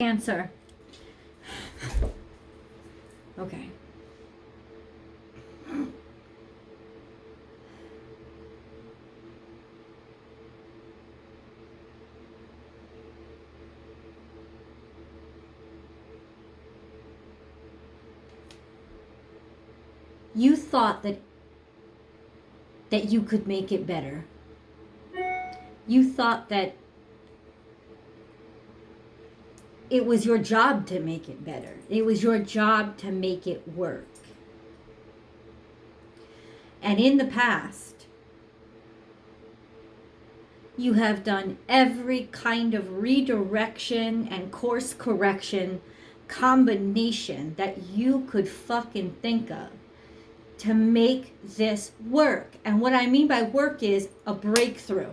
Answer. Okay. You thought that you could make it better. You thought that it was your job to make it better. It was your job to make it work. And in the past, you have done every kind of redirection and course correction combination that you could fucking think of to make this work. And what I mean by work is a breakthrough.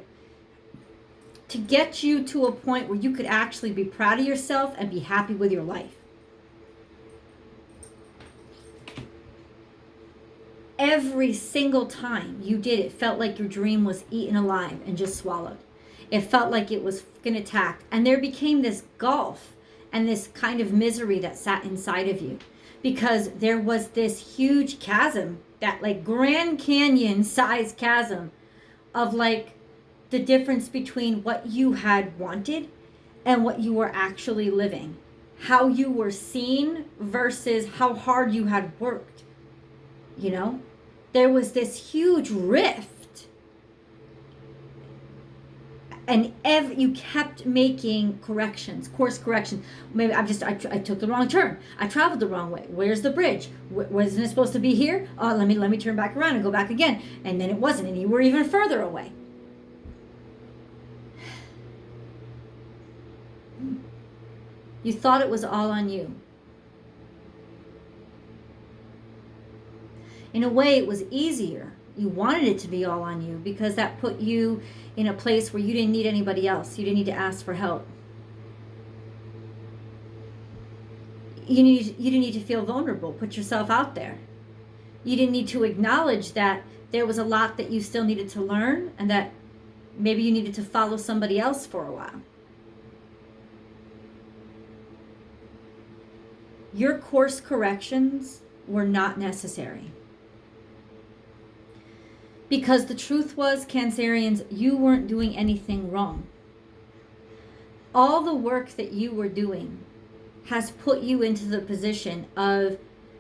To get you to a point where you could actually be proud of yourself and be happy with your life. Every single time you did it, felt like your dream was eaten alive and just swallowed. It felt like it was going to attack. And there became this gulf and this kind of misery that sat inside of you. Because there was this huge chasm, that like Grand Canyon sized chasm of like the difference between what you had wanted and what you were actually living. How you were seen versus how hard you had worked. You know, there was this huge rift. And you kept making corrections, course corrections. Maybe I took the wrong turn. I traveled the wrong way. Where's the bridge? Wasn't it supposed to be here? Oh, let me turn back around and go back again. And then it wasn't, and you were even further away. You thought it was all on you. In a way, it was easier. You wanted it to be all on you because that put you in a place where you didn't need anybody else. You didn't need to ask for help. You didn't need to feel vulnerable. Put yourself out there. You didn't need to acknowledge that there was a lot that you still needed to learn and that maybe you needed to follow somebody else for a while. Your course corrections were not necessary. Because the truth was, Cancerians, you weren't doing anything wrong. All the work that you were doing has put you into the position of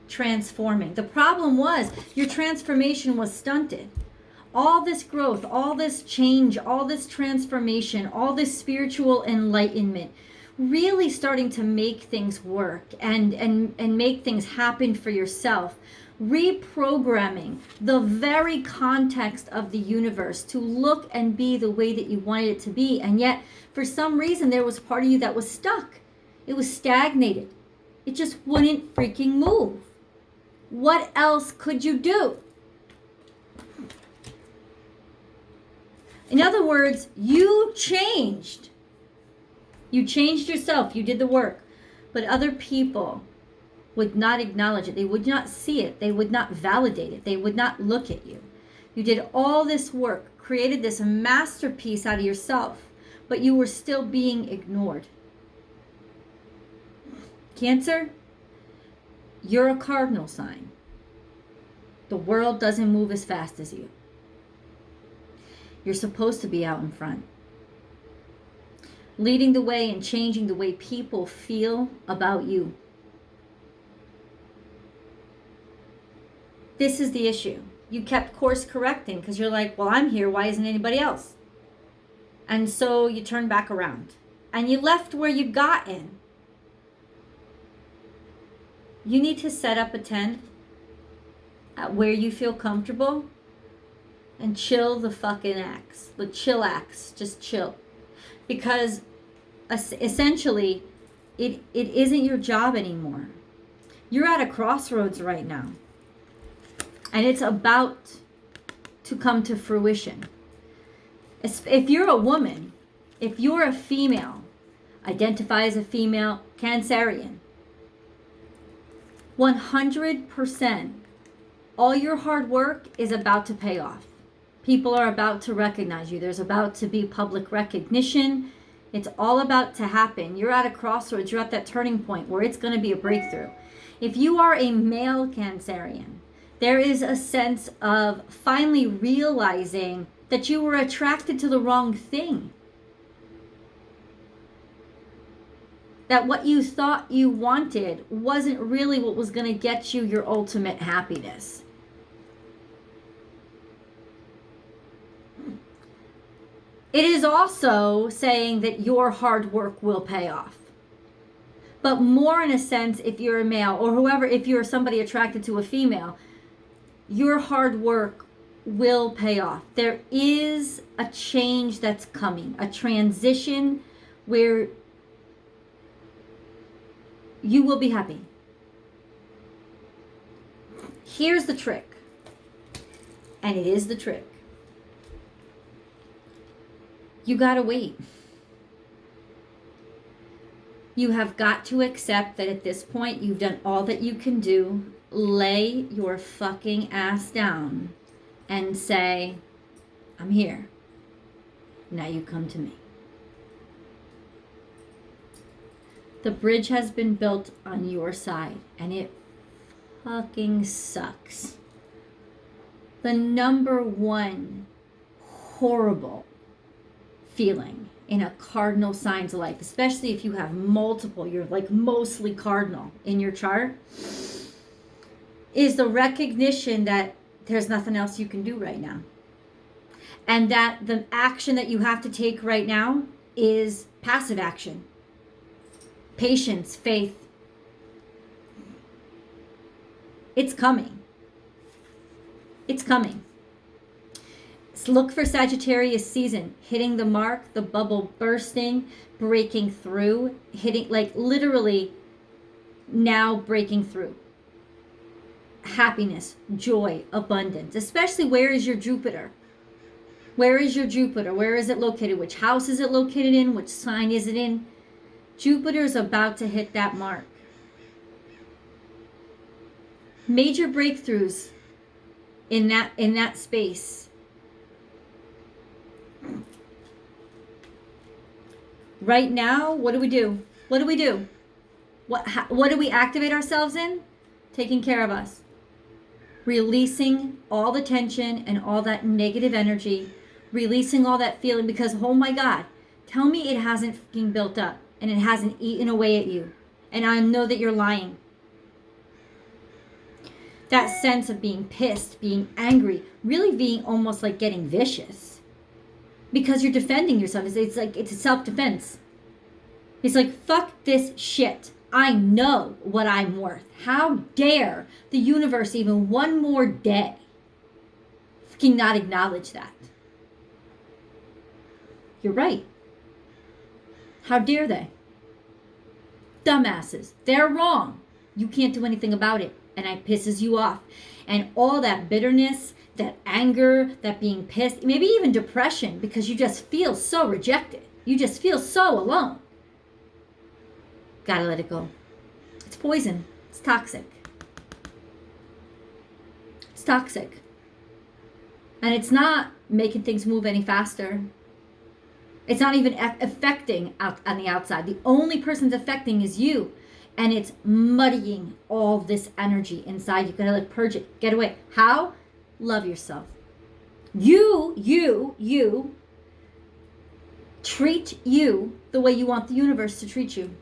transforming. The problem was your transformation was stunted. All this growth, all this change, all this transformation, all this spiritual enlightenment, really starting to make things work and make things happen for yourself. Reprogramming the very context of the universe to look and be the way that you wanted it to be. And yet, for some reason, there was part of you that was stuck. It was stagnated. It just wouldn't freaking move. What else could you do? In other words, you changed. You changed yourself. You did the work. But other people would not acknowledge it. They would not see it. They would not validate it. They would not look at you. You did all this work, created this masterpiece out of yourself, but you were still being ignored. Cancer, you're a cardinal sign. The world doesn't move as fast as you. You're supposed to be out in front, leading the way and changing the way people feel about you. This is the issue. You kept course correcting because you're like, well, I'm here. Why isn't anybody else? And so you turned back around and you left where you got in. You need to set up a tent at where you feel comfortable and chill the fucking axe. The chillax. Just chill. Because essentially, it isn't your job anymore. You're at a crossroads right now. And it's about to come to fruition. If you're a woman, if you're a female, identify as a female, Cancerian, 100%, all your hard work is about to pay off. People are about to recognize you. There's about to be public recognition. It's all about to happen. You're at a crossroads. You're at that turning point where it's going to be a breakthrough. If you are a male Cancerian, there is a sense of finally realizing that you were attracted to the wrong thing. That what you thought you wanted wasn't really what was going to get you your ultimate happiness. It is also saying that your hard work will pay off. But more in a sense, if you're a male or whoever, if you're somebody attracted to a female, your hard work will pay off. There is a change that's coming, a transition where you will be happy. Here's the trick, and it is the trick. You gotta wait. You have got to accept that at this point you've done all that you can do. Lay your fucking ass down and say, I'm here. Now you come to me. The bridge has been built on your side, and it fucking sucks. The number one horrible feeling in a cardinal sign's life, especially if you have multiple, you're like mostly cardinal in your chart, is the recognition that there's nothing else you can do right now. And that the action that you have to take right now is passive action. Patience, faith. It's coming. It's coming. Look for Sagittarius season, hitting the mark, the bubble bursting, breaking through, hitting, like literally now breaking through. Happiness, joy, abundance, especially where is your Jupiter? Where is your Jupiter? Where is it located? Which house is it located in? Which sign is it in? Jupiter is about to hit that mark. Major breakthroughs in that space. Right now, what do we do? What do we do? What do we activate ourselves in? Taking care of us. Releasing all the tension and all that negative energy. Releasing all that feeling, because, oh my God, tell me it hasn't fucking built up and it hasn't eaten away at you. And I know that you're lying. That sense of being pissed, being angry, really being almost like getting vicious. Because you're defending yourself. It's like, it's a self-defense. It's like, fuck this shit. I know what I'm worth. How dare the universe even one more day fucking not acknowledge that? You're right. How dare they? Dumbasses. They're wrong. You can't do anything about it. And it pisses you off. And all that bitterness, that anger, that being pissed, maybe even depression, because you just feel so rejected. You just feel so alone. Gotta let it go. It's poison. It's toxic. It's toxic. And it's not making things move any faster. It's not even affecting out on the outside. The only person it's affecting is you. And it's muddying all this energy inside. You gotta like purge it. Get away. How? Love yourself. You treat you the way you want the universe to treat you.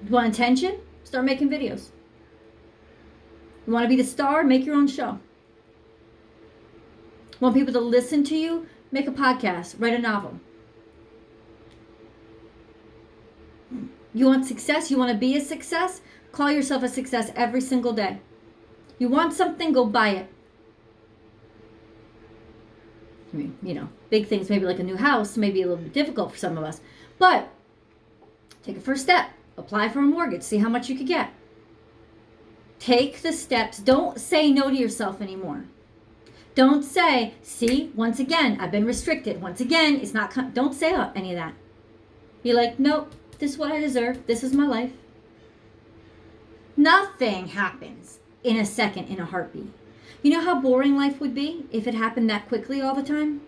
You want attention? Start making videos. You want to be the star? Make your own show. Want people to listen to you? Make a podcast. Write a novel. You want success? You want to be a success? Call yourself a success every single day. You want something? Go buy it. I mean, you know, big things, maybe like a new house, maybe a little bit difficult for some of us. But take a first step. Apply for a mortgage. See how much you could get. Take the steps. Don't say no to yourself anymore. Don't say, see, once again, I've been restricted. Once again, it's not, don't say any of that. Be like, nope, this is what I deserve. This is my life. Nothing happens in a second, in a heartbeat. You know how boring life would be if it happened that quickly all the time?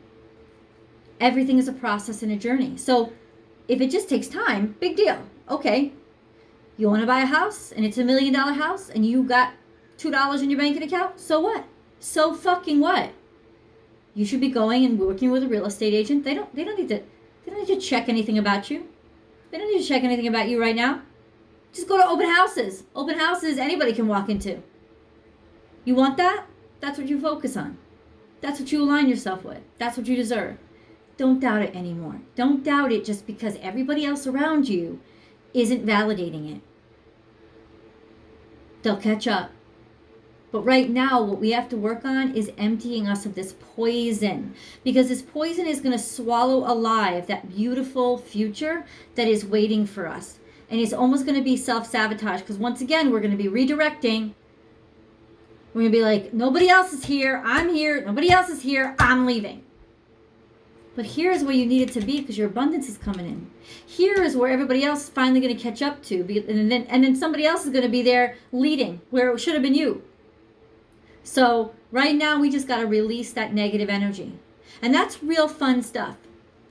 Everything is a process and a journey. So if it just takes time, big deal. Okay, you want to buy a house and it's $1 million house and you got $2 in your banking account? So what? So fucking what? You should be going and working with a real estate agent. They don't need to check anything about you. They don't need to check anything about you right now. Just go to open houses. Open houses anybody can walk into. You want that? That's what you focus on. That's what you align yourself with. That's what you deserve. Don't doubt it anymore. Don't doubt it just because everybody else around you isn't validating it. They'll catch up. But right now, what we have to work on is emptying us of this poison. Because this poison is going to swallow alive that beautiful future that is waiting for us. And it's almost going to be self-sabotage. Because once again, we're going to be redirecting. We're going to be like, nobody else is here. I'm here. Nobody else is here. I'm leaving. But here's where you need it to be because your abundance is coming in. Here is where everybody else is finally going to catch up to. And then somebody else is going to be there leading where it should have been you. So right now we just got to release that negative energy. And that's real fun stuff.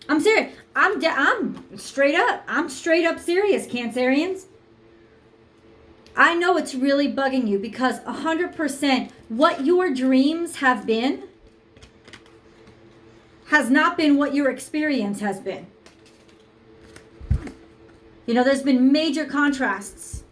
I'm serious. I'm straight up. I'm straight up serious, Cancerians. I know it's really bugging you because 100% what your dreams have been has not been what your experience has been. You know, there's been major contrasts.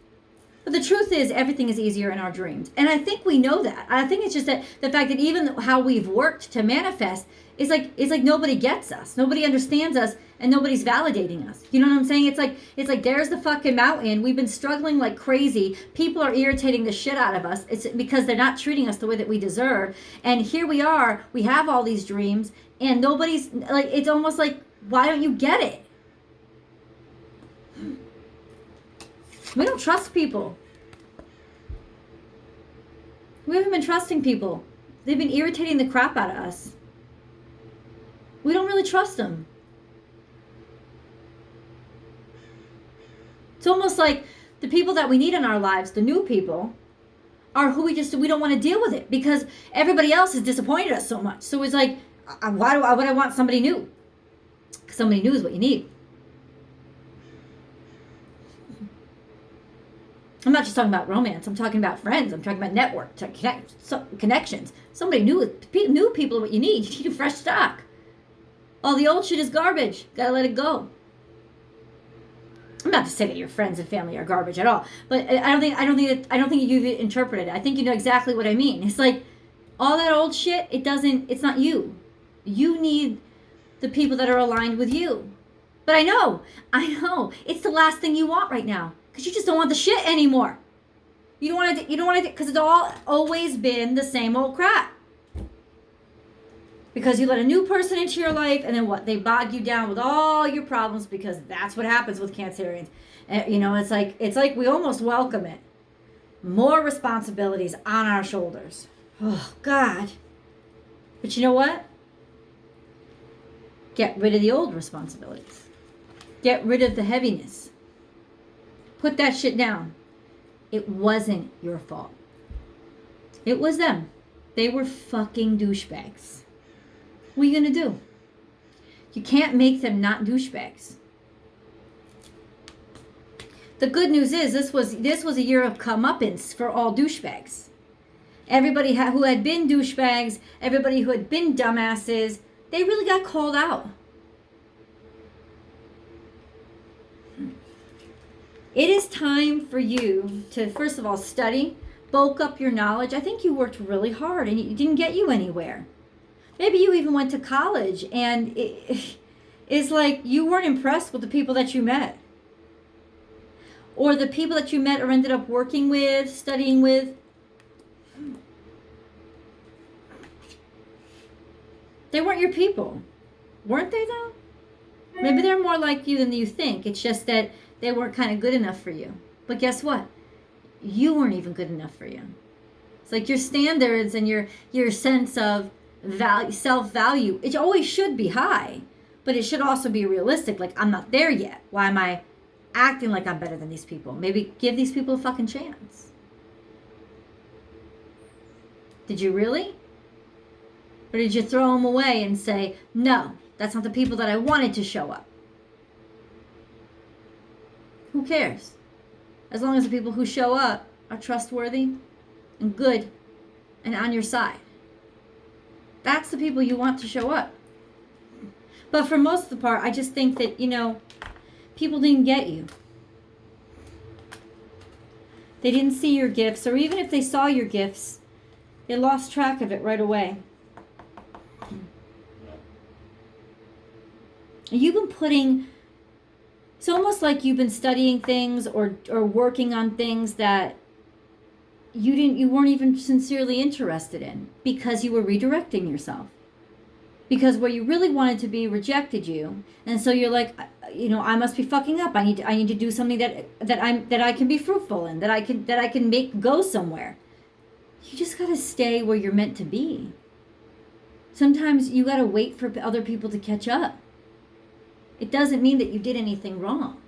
But the truth is, everything is easier in our dreams. And I think we know that. I think it's just that the fact that even how we've worked to manifest is like nobody gets us. Nobody understands us and nobody's validating us. You know what I'm saying? It's like there's the fucking mountain. We've been struggling like crazy. People are irritating the shit out of us. It's because they're not treating us the way that we deserve. And here we are. We have all these dreams and nobody's like, it's almost like, why don't you get it? We don't trust people. We haven't been trusting people. They've been irritating the crap out of us. We don't really trust them. It's almost like the people that we need in our lives, the new people, are who we don't want to deal with it because everybody else has disappointed us so much. So it's like, why would I want somebody new? Because somebody new is what you need. I'm not just talking about romance. I'm talking about friends. I'm talking about network, connections. Somebody new people are what you need. You need a fresh stock. All the old shit is garbage. Gotta let it go. I'm not to say that your friends and family are garbage at all, but I don't think you've interpreted it. I think you know exactly what I mean. It's like all that old shit. It's not you. You need the people that are aligned with you. But I know, it's the last thing you want right now. Because you just don't want the shit anymore. You don't want to, because it's always been the same old crap. Because you let a new person into your life, and then what? They bog you down with all your problems because that's what happens with Cancerians. And, you know, it's like we almost welcome it. More responsibilities on our shoulders. Oh, God. But you know what? Get rid of the old responsibilities. Get rid of the heaviness. Put that shit down. It wasn't your fault. It was them. They were fucking douchebags. What are you going to do? You can't make them not douchebags. The good news is this was a year of comeuppance for all douchebags. Everybody who had been douchebags, everybody who had been dumbasses, they really got called out. It is time for you to, first of all, study, bulk up your knowledge. I think you worked really hard and it didn't get you anywhere. Maybe you even went to college and it's like you weren't impressed with the people that you met. Or the people that you met or ended up working with, studying with. They weren't your people. Weren't they though? Maybe they're more like you than you think. It's just that they weren't kind of good enough for you. But guess what? You weren't even good enough for you. It's like your standards and your sense of value, self-value, it always should be high. But it should also be realistic. Like, I'm not there yet. Why am I acting like I'm better than these people? Maybe give these people a fucking chance. Did you really? Or did you throw them away and say, no, that's not the people that I wanted to show up? Who cares? As long as the people who show up are trustworthy and good and on your side. That's the people you want to show up. But for most of the part, I just think that, people didn't get you. They didn't see your gifts, or even if they saw your gifts, they lost track of it right away. You've been putting, it's almost like you've been studying things or working on things that you weren't even sincerely interested in because you were redirecting yourself. Because where you really wanted to be rejected you, and so you're like, I must be fucking up. I need to do something that I can be fruitful in, that I can make go somewhere. You just gotta stay where you're meant to be. Sometimes you gotta wait for other people to catch up. It doesn't mean that you did anything wrong.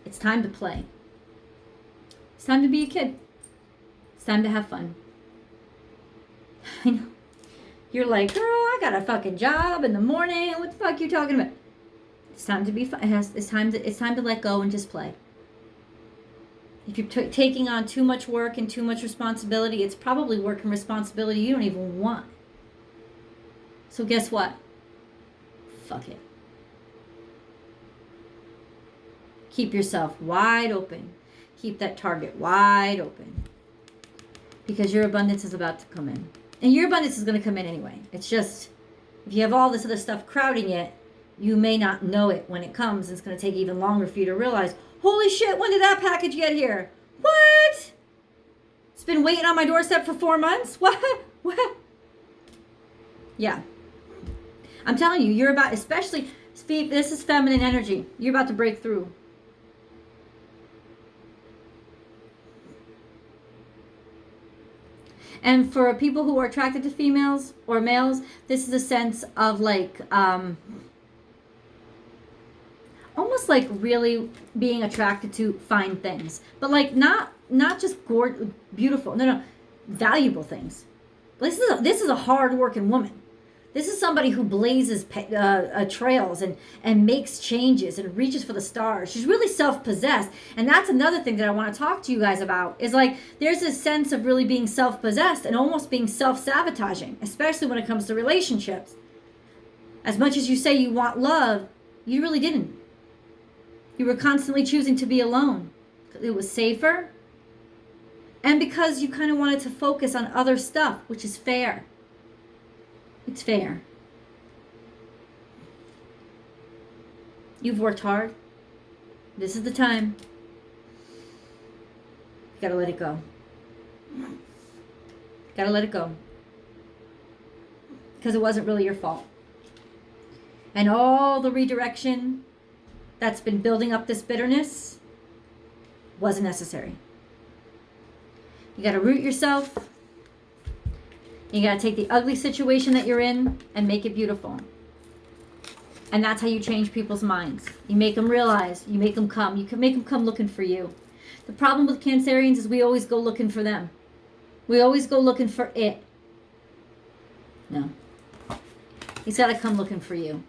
It's time to play. It's time to be a kid. It's time to have fun. I know. You're like, girl, I got a fucking job in the morning. What the fuck are you talking about? It's time to be fun. It's time to let go and just play. If you're taking on too much work and too much responsibility, it's probably work and responsibility you don't even want. So guess what? Fuck it. Keep yourself wide open. Keep that target wide open. Because your abundance is about to come in. And your abundance is going to come in anyway. It's just, if you have all this other stuff crowding it, you may not know it when it comes. It's going to take even longer for you to realize, holy shit, when did that package get here? What? It's been waiting on my doorstep for 4 months? What? Yeah. I'm telling you, you're about, especially, this is feminine energy. You're about to break through. And for people who are attracted to females or males, this is a sense of like, almost like really being attracted to fine things. But like not just beautiful, no, valuable things. This is a hard-working woman. This is somebody who blazes trails and makes changes and reaches for the stars. She's really self-possessed. And that's another thing that I want to talk to you guys about is like there's this sense of really being self-possessed and almost being self-sabotaging, especially when it comes to relationships. As much as you say you want love, you really didn't. You were constantly choosing to be alone. It was safer. And because you kind of wanted to focus on other stuff, which is fair. It's fair. You've worked hard. This is the time. You gotta let it go. Gotta let it go. Because it wasn't really your fault. And all the redirection that's been building up this bitterness wasn't necessary. You gotta root yourself. You got to take the ugly situation that you're in and make it beautiful. And that's how you change people's minds. You make them realize, you make them come. You can make them come looking for you. The problem with Cancerians is we always go looking for them. We always go looking for it. No. He's got to come looking for you.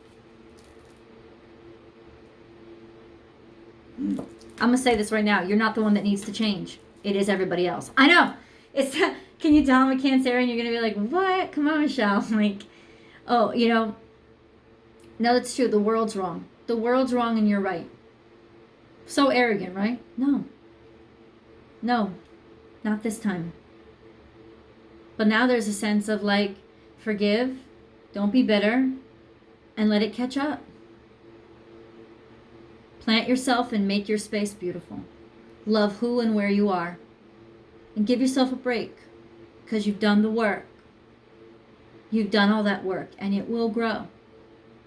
I'm going to say this right now. You're not the one that needs to change. It is everybody else. I know. It's... Can you tell I'm a Cancerian? You're going to be like, what? Come on, Michelle. I'm like, oh, no, that's true. The world's wrong. The world's wrong and you're right. So arrogant, right? No, not this time. But now there's a sense of like, forgive, don't be bitter, and let it catch up. Plant yourself and make your space beautiful. Love who and where you are. And give yourself a break. Because you've done the work. You've done all that work. And it will grow.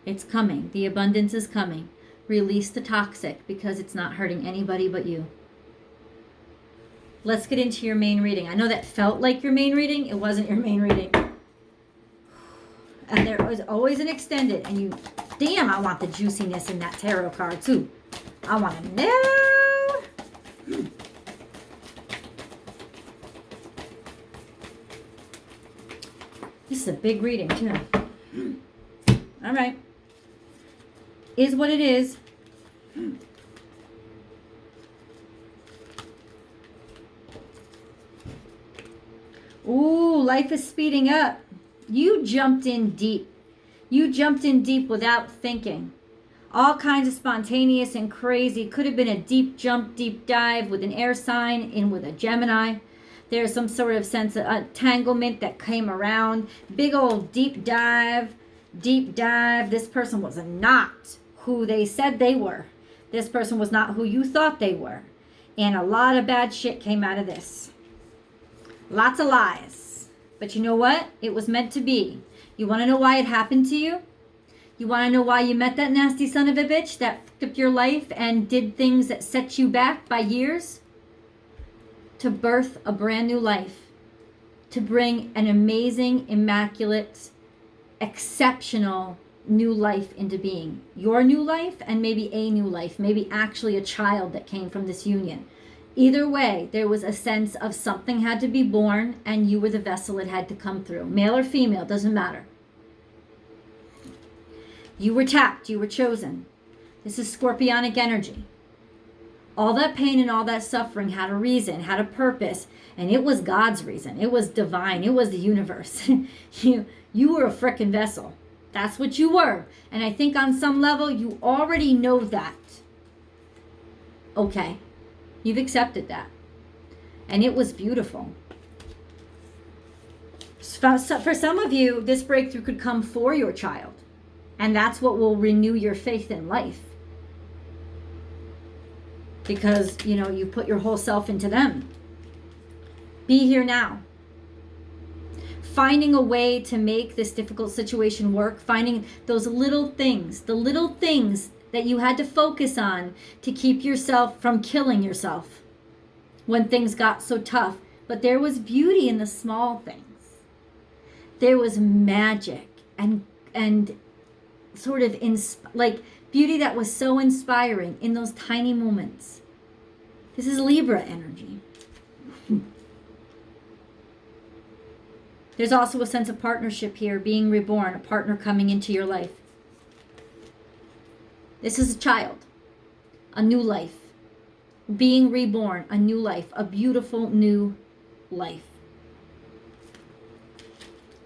It's coming. The abundance is coming. Release the toxic because it's not hurting anybody but you. Let's get into your main reading. I know that felt like your main reading. It wasn't your main reading. And there was always an extended. And you, damn, I want the juiciness in that tarot card too. I want to know. is a big reading, too. All right. Is what it is. Ooh, life is speeding up. You jumped in deep. You jumped in deep without thinking. All kinds of spontaneous and crazy. Could have been a deep jump, deep dive with an air sign in with a Gemini. There's some sort of sense of entanglement that came around. Big old deep dive, deep dive. This person was not who they said they were. This person was not who you thought they were. And a lot of bad shit came out of this. Lots of lies. But you know what? It was meant to be. You want to know why it happened to you? You want to know why you met that nasty son of a bitch that fucked up your life and did things that set you back by years? To birth a brand new life. To bring an amazing, immaculate, exceptional new life into being. Your new life and maybe a new life. Maybe actually a child that came from this union. Either way, there was a sense of something had to be born and you were the vessel it had to come through. Male or female, doesn't matter. You were tapped, you were chosen. This is scorpionic energy. All that pain and all that suffering had a reason, had a purpose, and it was God's reason. It was divine. It was the universe. You were a frickin' vessel. That's what you were. And I think on some level, you already know that. Okay. You've accepted that. And it was beautiful. For some of you, this breakthrough could come for your child. And that's what will renew your faith in life. Because, you put your whole self into them. Be here now. Finding a way to make this difficult situation work. Finding those little things. The little things that you had to focus on to keep yourself from killing yourself. When things got so tough. But there was beauty in the small things. There was magic. And sort of beauty that was so inspiring in those tiny moments. This is Libra energy. There's also a sense of partnership here, being reborn, a partner coming into your life. This is a child, a new life, being reborn, a new life, a beautiful new life.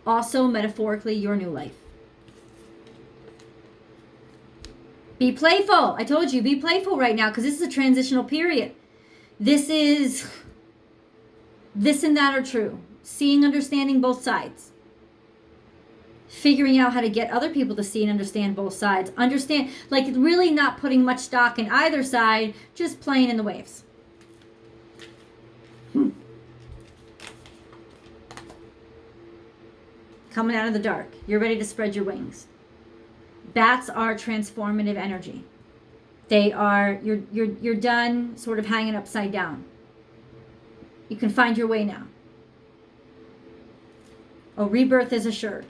Also, metaphorically, your new life. Be playful. I told you, be playful right now because this is a transitional period. This and that are true. Seeing, understanding both sides. Figuring out how to get other people to see and understand both sides. Understand, really not putting much stock in either side, just playing in the waves. Coming out of the dark. You're ready to spread your wings. Bats are transformative energy. They are, you're done sort of hanging upside down. You can find your way now. A rebirth is assured.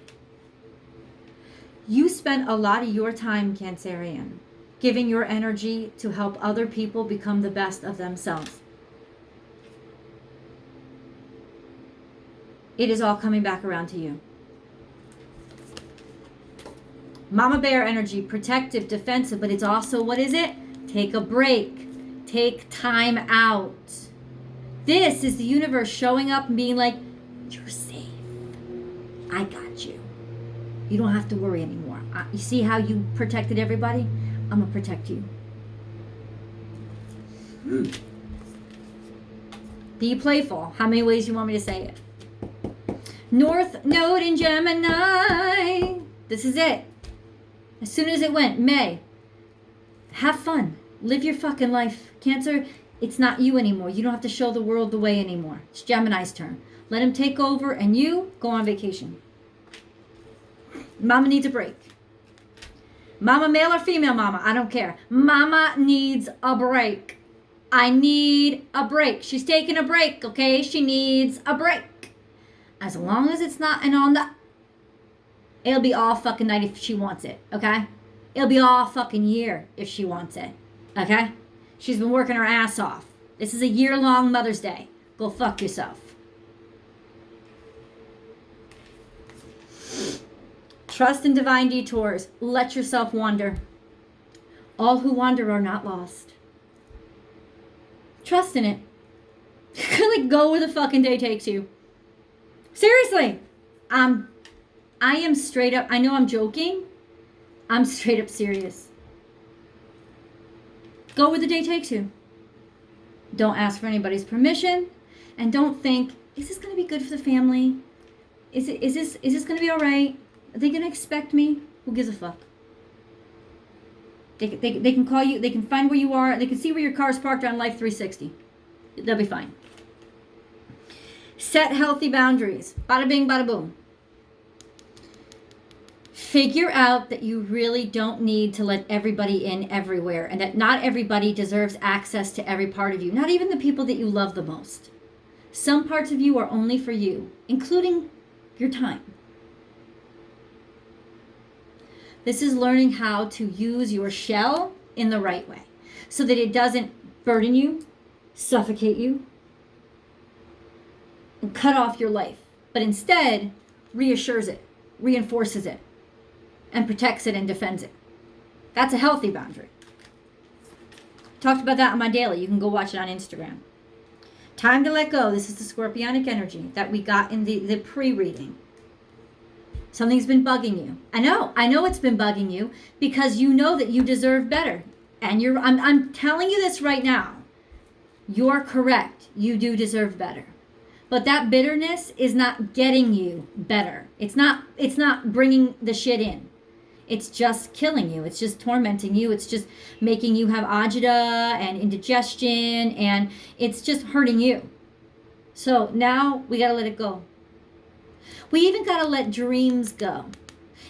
You spent a lot of your time, Cancerian, giving your energy to help other people become the best of themselves. It is all coming back around to you. Mama bear energy, protective, defensive, but it's also, what is it? Take a break. Take time out. This is the universe showing up and being like, you're safe. I got you. You don't have to worry anymore. You see how you protected everybody? I'm going to protect you. Be playful. How many ways you want me to say it? North Node in Gemini. This is it. As soon as it went, May, have fun. Live your fucking life. Cancer, it's not you anymore. You don't have to show the world the way anymore. It's Gemini's turn. Let him take over and you go on vacation. Mama needs a break. Mama, male or female mama, I don't care. Mama needs a break. I need a break. She's taking a break, okay? She needs a break. As long as it's not an on the... It'll be all fucking night if she wants it, okay? It'll be all fucking year if she wants it, okay? She's been working her ass off. This is a year-long Mother's Day. Go fuck yourself. Trust in divine detours. Let yourself wander. All who wander are not lost. Trust in it. Like, go where the fucking day takes you. Seriously. I am straight up, I know I'm joking. I'm straight up serious. Go where the day takes you. Don't ask for anybody's permission. And don't think, is this going to be good for the family? Is this going to be all right? Are they going to expect me? Who gives a fuck? They can call you. They can find where you are. They can see where your car's parked on Life 360. They'll be fine. Set healthy boundaries. Bada bing, bada boom. Figure out that you really don't need to let everybody in everywhere, and that not everybody deserves access to every part of you, not even the people that you love the most. Some parts of you are only for you, including your time. This is learning how to use your shell in the right way so that it doesn't burden you, suffocate you, and cut off your life, but instead reassures it, reinforces it, and protects it and defends it. That's a healthy boundary. Talked about that on my daily. You can go watch it on Instagram. Time to let go. This is the scorpionic energy that we got in the pre-reading. Something's been bugging you. I know it's been bugging you because you know that you deserve better. And I'm telling you this right now. You're correct. You do deserve better. But that bitterness is not getting you better. It's not bringing the shit in. It's just killing you. It's just tormenting you. It's just making you have agita and indigestion, and it's just hurting you. So now we got to let it go. We even got to let dreams go.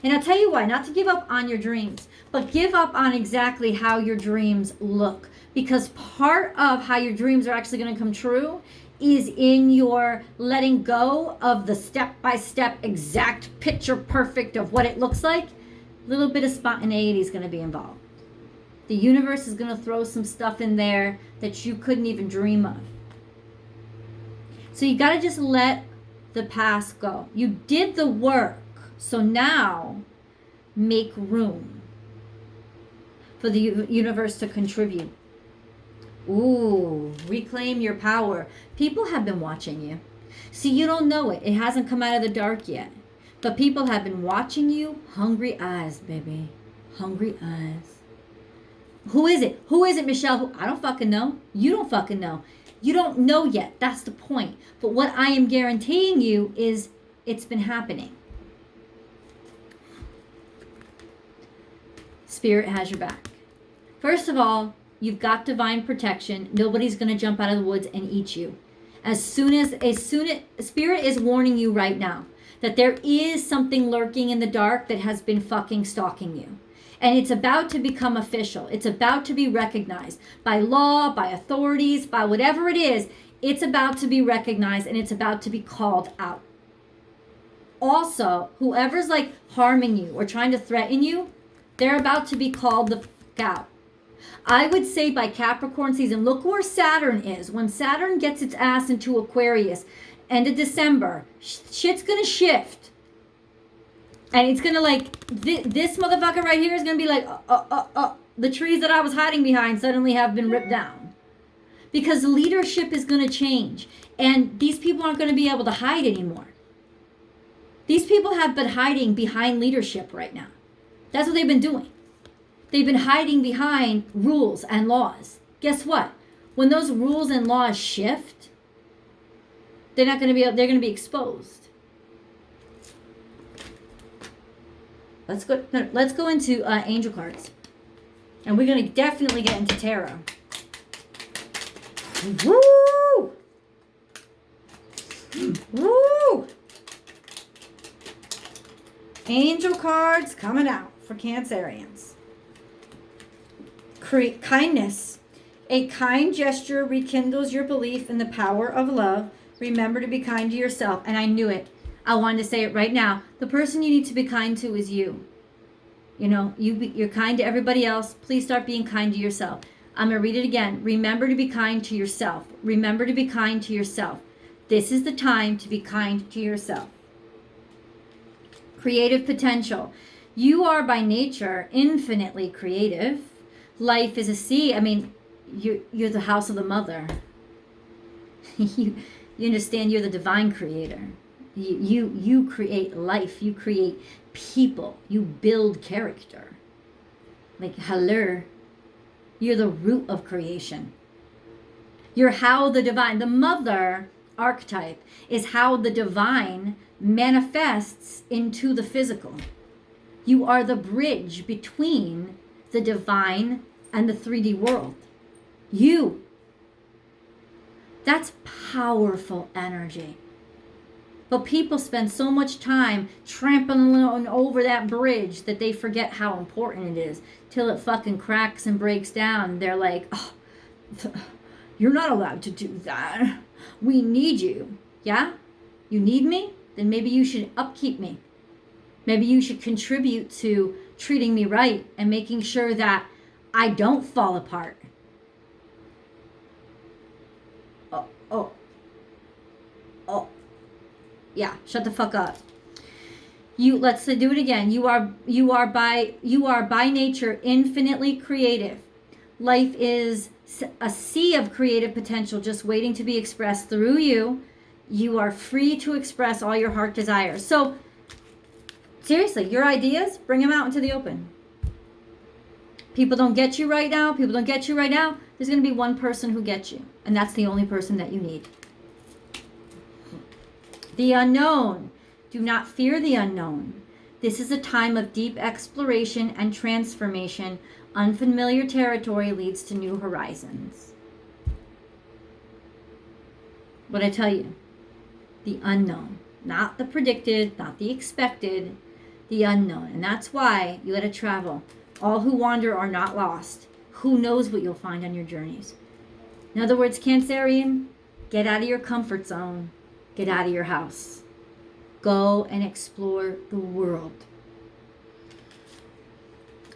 And I'll tell you why, not to give up on your dreams, but give up on exactly how your dreams look. Because part of how your dreams are actually going to come true is in your letting go of the step-by-step exact picture perfect of what it looks like. A little bit of spontaneity is going to be involved. The universe is going to throw some stuff in there that you couldn't even dream of. So you got to just let the past go. You did the work. So now make room for the universe to contribute. Ooh, reclaim your power. People have been watching you. See, you don't know it. It hasn't come out of the dark yet. But people have been watching you. Hungry eyes, baby. Hungry eyes. Who is it? Who is it, Michelle? I don't fucking know. You don't fucking know. You don't know yet. That's the point. But what I am guaranteeing you is it's been happening. Spirit has your back. First of all, you've got divine protection. Nobody's going to jump out of the woods and eat you. As soon as Spirit is warning you right now that there is something lurking in the dark that has been fucking stalking you. And it's about to become official. It's about to be recognized by law, by authorities, by whatever it is. It's about to be recognized and it's about to be called out. Also, whoever's like harming you or trying to threaten you, they're about to be called the fuck out. I would say by Capricorn season, look where Saturn is. When Saturn gets its ass into Aquarius, end of December, shit's gonna shift. And it's gonna like, this motherfucker right here is gonna be like, the trees that I was hiding behind suddenly have been ripped down. Because leadership is gonna change. And these people aren't gonna be able to hide anymore. These people have been hiding behind leadership right now. That's what they've been doing. They've been hiding behind rules and laws. Guess what? When those rules and laws shift, they're going to be exposed. Let's go into angel cards. And we're going to definitely get into tarot. Woo! Woo! Angel cards coming out for Cancerians. Kindness. A kind gesture rekindles your belief in the power of love. Remember to be kind to yourself. And I knew it. I wanted to say it right now. The person you need to be kind to is you. You know, you're kind to everybody else. Please start being kind to yourself. I'm going to read it again. Remember to be kind to yourself. Remember to be kind to yourself. This is the time to be kind to yourself. Creative potential. You are by nature infinitely creative. Life is a sea. I mean, you're the house of the mother. you understand you're the divine creator. You create life. You create people. You build character. Like, hello. You're the root of creation. You're how the divine, the mother archetype is how the divine manifests into the physical. You are the bridge between the divine and the 3D world. You. That's powerful energy. But people spend so much time trampling over that bridge that they forget how important it is till it fucking cracks and breaks down. They're like, oh, you're not allowed to do that. We need you. Yeah? You need me? Then maybe you should upkeep me. Maybe you should contribute to treating me right and making sure that I don't fall apart. Oh. Yeah, shut the fuck up. Let's do it again. You are by nature infinitely creative. Life is a sea of creative potential just waiting to be expressed through you. You are free to express all your heart desires. So seriously, your ideas, bring them out into the open. People don't get you right now. There's going to be one person who gets you, and that's the only person that you need. The unknown. Do not fear the unknown. This is a time of deep exploration and transformation. Unfamiliar territory leads to new horizons. What I tell you, the unknown, not the predicted, not the expected, the unknown. And that's why you got to travel. All who wander are not lost. Who knows what you'll find on your journeys? In other words, Cancerian, get out of your comfort zone. Get out of your house. Go and explore the world.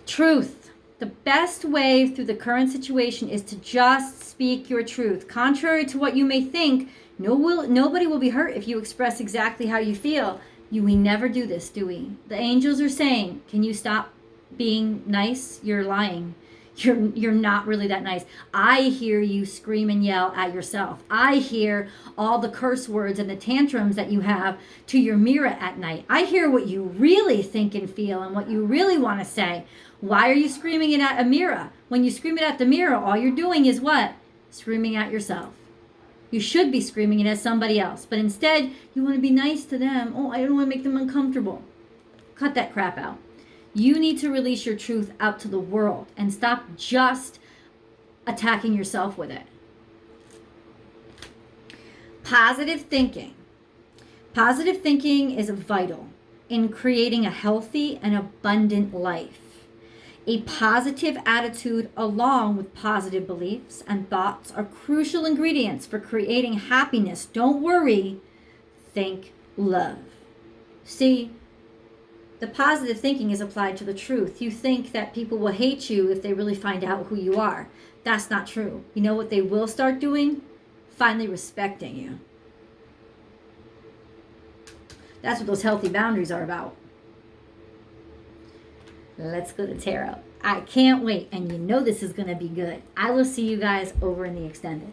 Truth. The best way through the current situation is to just speak your truth. Contrary to what you may think, nobody will be hurt if you express exactly how you feel. We never do this, do we? The angels are saying, can you stop being nice? You're lying. You're not really that nice. I hear you scream and yell at yourself. I hear all the curse words and the tantrums that you have to your mirror at night. I hear what you really think and feel and what you really want to say. Why are you screaming it at a mirror? When you scream it at the mirror, all you're doing is what? Screaming at yourself. You should be screaming it at somebody else. But instead, you want to be nice to them. Oh, I don't want to make them uncomfortable. Cut that crap out. You need to release your truth out to the world and stop just attacking yourself with it. Positive thinking. Positive thinking is vital in creating a healthy and abundant life. A positive attitude along with positive beliefs and thoughts are crucial ingredients for creating happiness. Don't worry, think love. See, the positive thinking is applied to the truth. You think that people will hate you if they really find out who you are. That's not true. You know what they will start doing? Finally respecting you. That's what those healthy boundaries are about. Let's go to tarot. I can't wait, and you know this is going to be good. I will see you guys over in the extended.